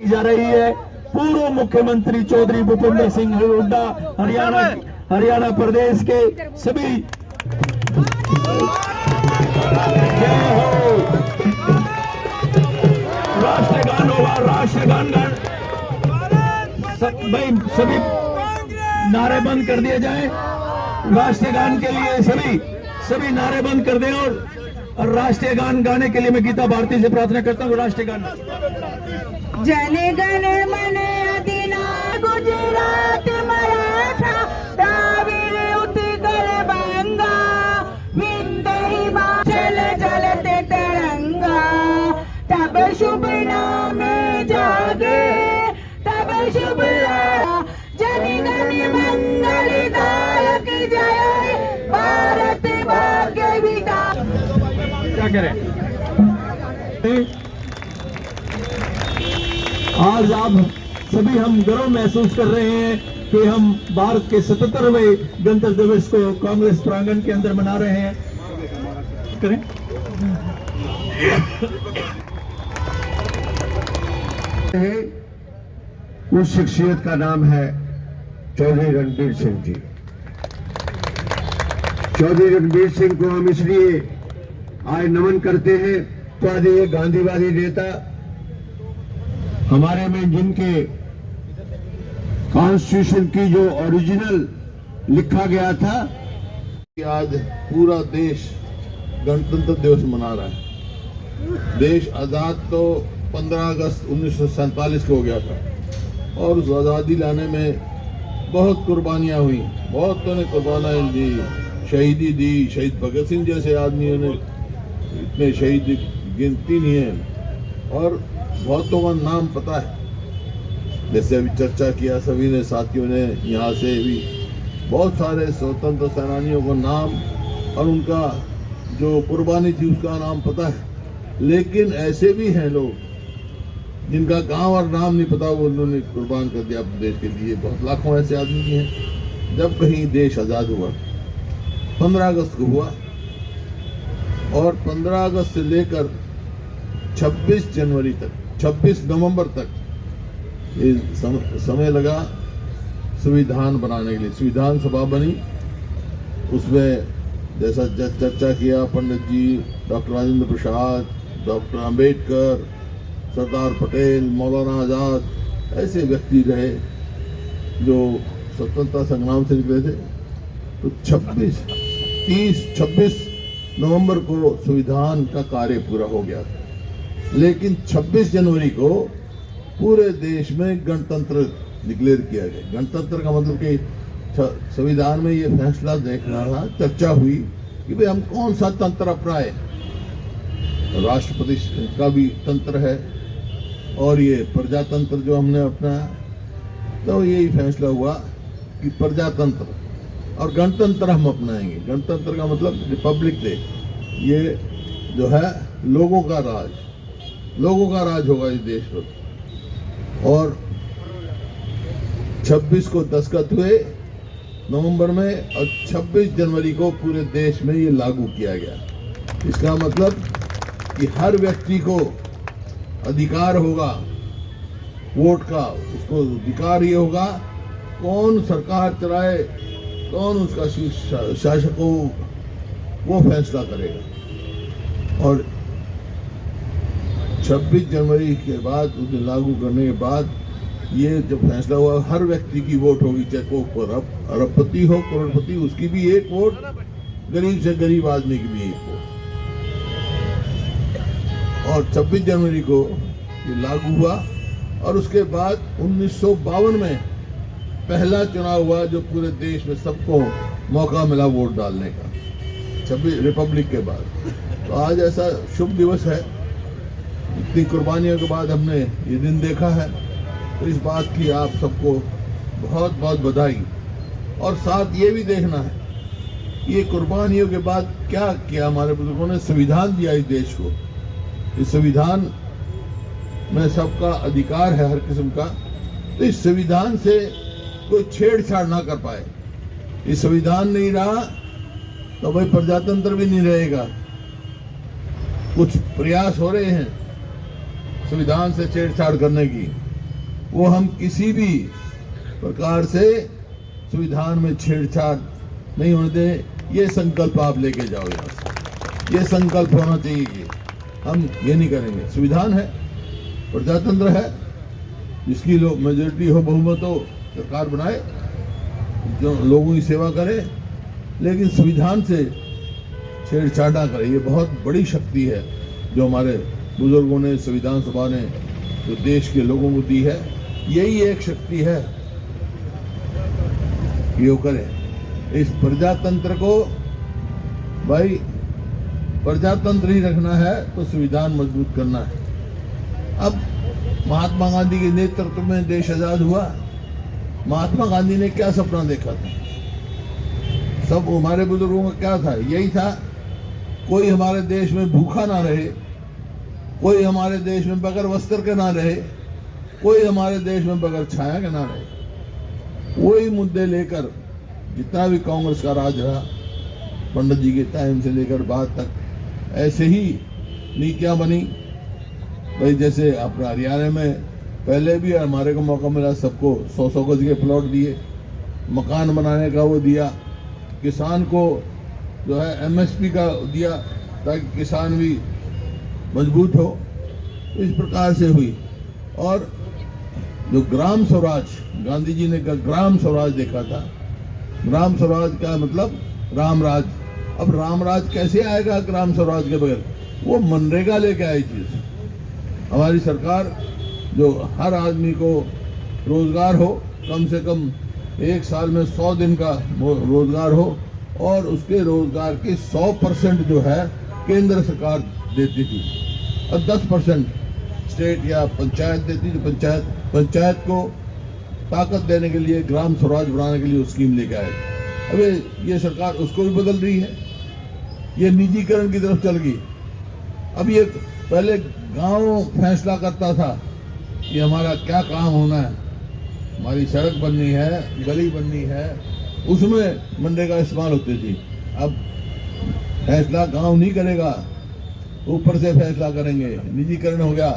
जा रही है। पूर्व मुख्यमंत्री चौधरी भूपेंद्र सिंह हुड्डा हरियाणा प्रदेश के सभी जय हो। राष्ट्रगान होगा, राष्ट्रगान भाई सभी नारे बंद कर दिए जाएं। राष्ट्रगान के लिए सभी नारे बंद कर दें और राष्ट्रीय गान गाने के लिए मैं गीता भारती से प्रार्थना करता हूँ। राष्ट्रीय गान जन गण मन अधिनायक गुजरात मराठा द्राविड़ उत्कल बंगा विंध्य हिमाचल जलते तरंगा तब शुभ नाम जागे तब शुभ जन गण मंगलदायक जय भारत भाग्य विधाता। क्या करें आज आप सभी हम गर्व महसूस कर रहे हैं कि हम भारत के 77वें गणतंत्र दिवस को कांग्रेस प्रांगण के अंदर मना रहे हैं। करें उस शख्सियत का नाम है चौधरी रणबीर सिंह जी। चौधरी रणबीर सिंह को हम इसलिए आज नमन करते हैं तो ये गांधीवादी नेता हमारे में जिनके कॉन्स्टिट्यूशन की जो ओरिजिनल लिखा गया था, आज पूरा देश गणतंत्र दिवस मना रहा है। देश आजाद तो 15 अगस्त 1947 को हो गया था और उस आजादी लाने में बहुत कुर्बानियां हुई, बहुतों ने कुर्बानियां दी, शहीदी दी। शहीद भगत सिंह जैसे आदमियों ने इतने शहीद गिनती नहीं है और बहुतों का नाम पता है। जैसे अभी चर्चा किया सभी ने, साथियों ने, यहाँ से भी बहुत सारे स्वतंत्र सेनानियों को नाम और उनका जो कुर्बानी थी उसका नाम पता है। लेकिन ऐसे भी हैं लोग जिनका गांव और नाम नहीं पता, वो उन्होंने कुर्बान कर दिया अपने देश के लिए। बहुत लाखों ऐसे आदमी भी हैं। जब कहीं देश आज़ाद हुआ 15 अगस्त को हुआ और 15 अगस्त से लेकर 26 जनवरी तक, 26 नवंबर तक ये समय लगा संविधान बनाने के लिए। संविधान सभा बनी, उसमें जैसा चर्चा किया पंडित जी, डॉक्टर राजेंद्र प्रसाद, डॉक्टर अंबेडकर, सरदार पटेल, मौलाना आजाद, ऐसे व्यक्ति रहे जो स्वतंत्रता संग्राम से निकले थे। तो 26 नवंबर को संविधान का कार्य पूरा हो गया था। लेकिन 26 जनवरी को पूरे देश में गणतंत्र डिक्लेयर किया गया। गणतंत्र का मतलब कि संविधान में ये फैसला देखना था, चर्चा हुई कि भाई हम कौन सा तंत्र अपनाए। राष्ट्रपति का भी तंत्र है और ये प्रजातंत्र जो हमने अपनाया, तो यही फैसला हुआ कि प्रजातंत्र और गणतंत्र हम अपनाएंगे। गणतंत्र का मतलब रिपब्लिक डे, ये जो है लोगों का राज होगा इस देश पर। और 26 को दस्तखत हुए नवंबर में और 26 जनवरी को पूरे देश में ये लागू किया गया। इसका मतलब कि हर व्यक्ति को अधिकार होगा वोट का। उसको अधिकार ये होगा कौन सरकार चलाए, कौन उसका शासक हो, वो फैसला करेगा। और 26 जनवरी के बाद उसे लागू करने के बाद ये जब फैसला हुआ हर व्यक्ति की वोट होगी, चाहे वो अरबपति हो, करोड़पति, उसकी भी एक वोट, गरीब से गरीब आदमी की भी एक वोट। और 26 जनवरी को ये लागू हुआ और उसके बाद 1952 में पहला चुनाव हुआ जो पूरे देश में सबको मौका मिला वोट डालने का, 26 रिपब्लिक के बाद। तो आज ऐसा शुभ दिवस है, इतनी कुर्बानियों के बाद हमने ये दिन देखा है। तो इस बात की आप सबको बहुत बहुत बधाई। और साथ ये भी देखना है ये कुर्बानियों के बाद क्या किया हमारे बुजुर्गों ने, संविधान दिया इस देश को। इस संविधान में सबका अधिकार है हर किस्म का। तो इस संविधान से कोई छेड़छाड़ ना कर पाए। ये संविधान नहीं रहा तो भाई प्रजातंत्र भी नहीं रहेगा। कुछ प्रयास हो रहे हैं संविधान से छेड़छाड़ करने की, वो हम किसी भी प्रकार से संविधान में छेड़छाड़ नहीं होने दें। ये संकल्प आप लेके जाओ यहाँ से, ये संकल्प होना चाहिए कि हम ये नहीं करेंगे। संविधान है, प्रजातंत्र है, जिसकी मेजोरिटी हो, बहुमत हो, सरकार बनाए, जो लोगों की सेवा करे, लेकिन संविधान से छेड़छाड़ ना करे। ये बहुत बड़ी शक्ति है जो हमारे बुजुर्गों ने, संविधान सभा ने जो देश के लोगों को दी है, यही एक शक्ति है कि वो करे। इस प्रजातंत्र को भाई प्रजातंत्र ही रखना है तो संविधान मजबूत करना है। अब महात्मा गांधी के नेतृत्व में देश आजाद हुआ। महात्मा गांधी ने क्या सपना देखा था? सब हमारे बुजुर्गों का क्या था? यही था, कोई हमारे देश में भूखा ना रहे, कोई हमारे देश में बगैर वस्त्र के ना रहे, कोई हमारे देश में बगैर छाया के ना रहे। वही मुद्दे लेकर जितना भी कांग्रेस का राज रहा, पंडित जी के टाइम से लेकर बाद तक, ऐसे ही नीतियां बनी। भाई जैसे अपना हरियाणा में पहले भी हमारे को मौका मिला, सबको 100-100 गज के प्लॉट दिए, मकान बनाने का वो दिया, किसान को जो है MSP का दिया ताकि किसान भी मजबूत हो। इस प्रकार से हुई। और जो ग्राम स्वराज, गांधी जी ने ग्राम स्वराज देखा था। ग्राम स्वराज का मतलब राम राज। अब राम राज कैसे आएगा ग्राम स्वराज के बगैर? वो मनरेगा लेके आई चीज। हमारी सरकार जो हर आदमी को रोजगार हो, कम से कम एक साल में 100 दिन का रोजगार हो, और उसके रोजगार के 100% जो है केंद्र सरकार देती थी और 10% स्टेट या पंचायत देती थी। पंचायत को ताकत देने के लिए, ग्राम स्वराज बनाने के लिए वो स्कीम लेके आए। अबे ये सरकार उसको भी बदल रही है, ये निजीकरण की तरफ चल गई। अब ये पहले गांव फैसला करता था कि हमारा क्या काम होना है, हमारी सड़क बननी है, गली बननी है, उसमें मनरेगा इस्तेमाल होती थी। अब फैसला गांव नहीं करेगा, ऊपर से फैसला करेंगे। निजीकरण हो गया,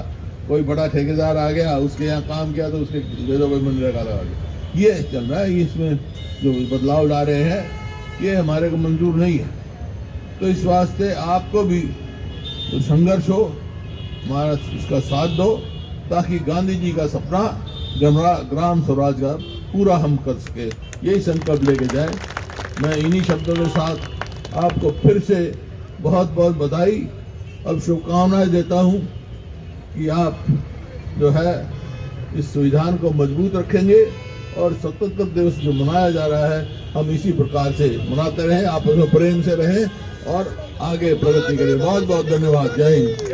कोई बड़ा ठेकेदार आ गया, उसके यहाँ काम किया तो उसके दे दो, कोई मनरेगा लगा दो। ये चल रहा है। इसमें जो बदलाव ला रहे हैं ये हमारे को मंजूर नहीं है। तो इस वास्ते आपको भी तो संघर्ष हो, हमारा इसका साथ दो, ताकि गांधी जी का सपना ग्राम स्वराज का पूरा हम कर सके। यही संकल्प लेके जाए। मैं इन्हीं शब्दों के साथ आपको फिर से बहुत बहुत बधाई और शुभकामनाएं देता हूं कि आप जो है इस संविधान को मजबूत रखेंगे और स्वतंत्रता दिवस जो मनाया जा रहा है हम इसी प्रकार से मनाते रहें, आपस में प्रेम से रहें और आगे प्रगति करें। बहुत बहुत धन्यवाद। जय हिंद।